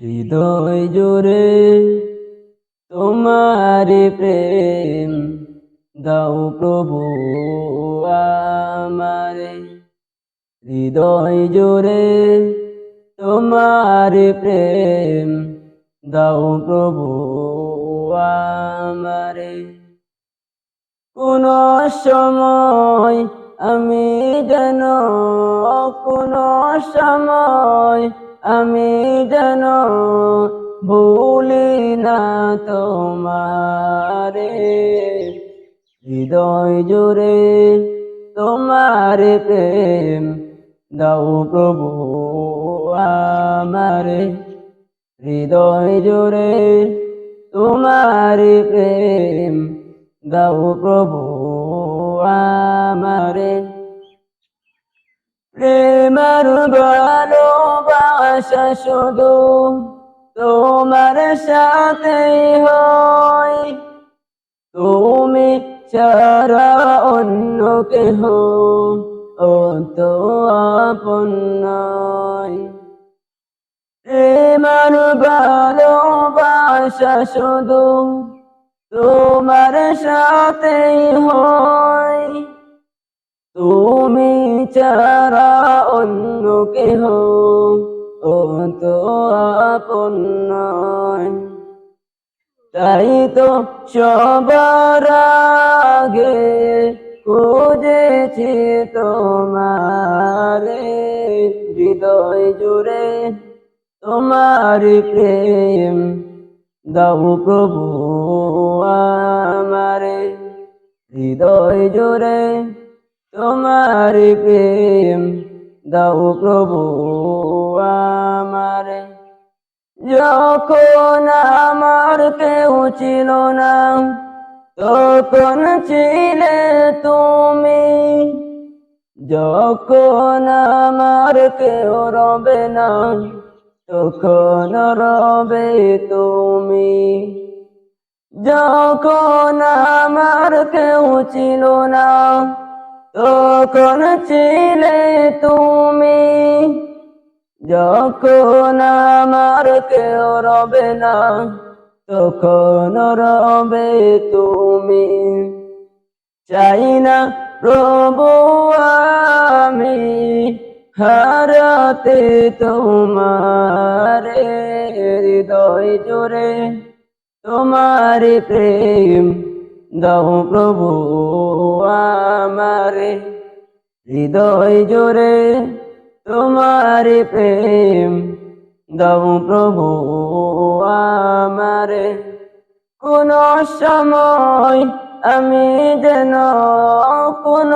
হৃদয় জুড়ে তোমারি প্রেম দাও প্রভু আমারে। হৃদয় জুড়ে তোমারি প্রেম দাও প্রভু আমারে। কোন সময় আমি যেন কোন সময় আমি যেন ভুলি না তোমারে। হৃদয় জুড়ে তোমার প্রেম দাও প্রভু আমারে। হৃদয় জুড়ে তোমার প্রেম দাও প্রভু আমারে। প্রেমের ভালোবাসা শুধু তোমার সাথে হয়, তুমি ছাড়া অন্য কেহ অত আপন নয়। প্রেমের ভালোবাসা শুধু তোমার সাথে হয়, তুমি ছাড়া অন্য কেহ অত আপন নয়। তাই তো সবার আগে খুঁজেছি তোমারে। হৃদয় জুড়ে তোমার প্রেম দাও প্রভু আমারে। হৃদয় জুড়ে তোমার প্রেম দাও প্রভু আমারে। যখন আমার কেউ ছিল না তখন ছিলে তুমি, যখন আমার কেউ রবে না তখন রবে তুমি। যখন আমার কেউ ছিল না তখন ছিলে তুমি, যখন আমার কেউ রবে না তখন রবে তুমি। চাই না প্রভু আমি হারাতে তোমারে। হৃদয় জুড়ে তোমার প্রেম দাও প্রভু আমারে। হৃদয় জুড়ে তোমার প্রেম দাও প্রভু আমারে। কোন সময় আমি যেন কোন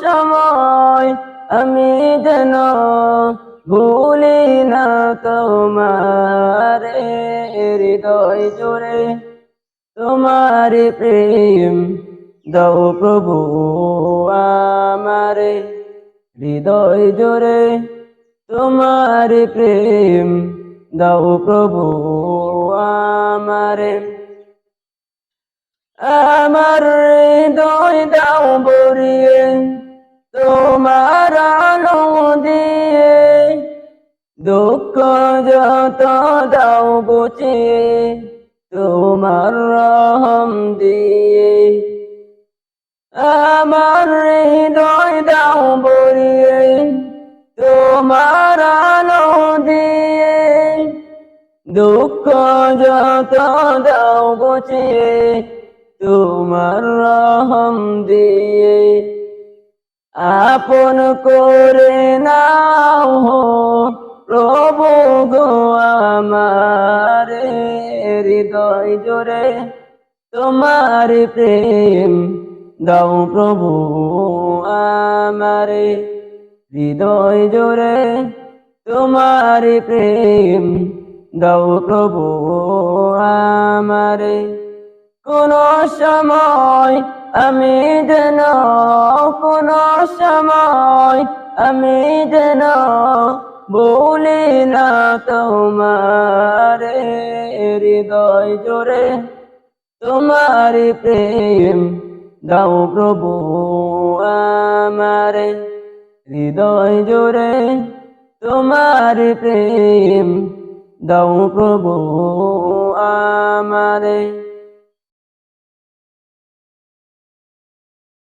সময় আমি যেন ভুলি না তোমারে। হৃদয় জুড়ে তোমার প্রেম দাও প্রভু আমারে। হৃদয় জুড়ে তোমার প্রেম দাও প্রভু আমারে। আমার হৃদয় দাও ভরিয়ে তোমার আলো দিয়ে, দুঃখ যত দাও বুঝিয়ে তোমার রহম দিয়ে। আমার হৃদয় দাও ভরিয়ে তোমার আলো দিয়ে, দুঃখ যত দাও বুঝিয়ে তোমার রহম দিয়ে। আপন করে নাও প্রভু গো আমারে। হৃদয় জুড়ে তোমার প্রেম দাও প্রভু আমারে। হৃদয় জুড়ে তোমার প্রেম দাও প্রভু আমারে। কোন সময় আমি যেন কোন সময় আমি যেন ভুলি না তোমারে। হৃদয় জুড়ে তোমার প্রেম দাও প্রভু আমারে। হৃদয় জুড়ে তোমার প্রেম দাও প্রভু আমারে।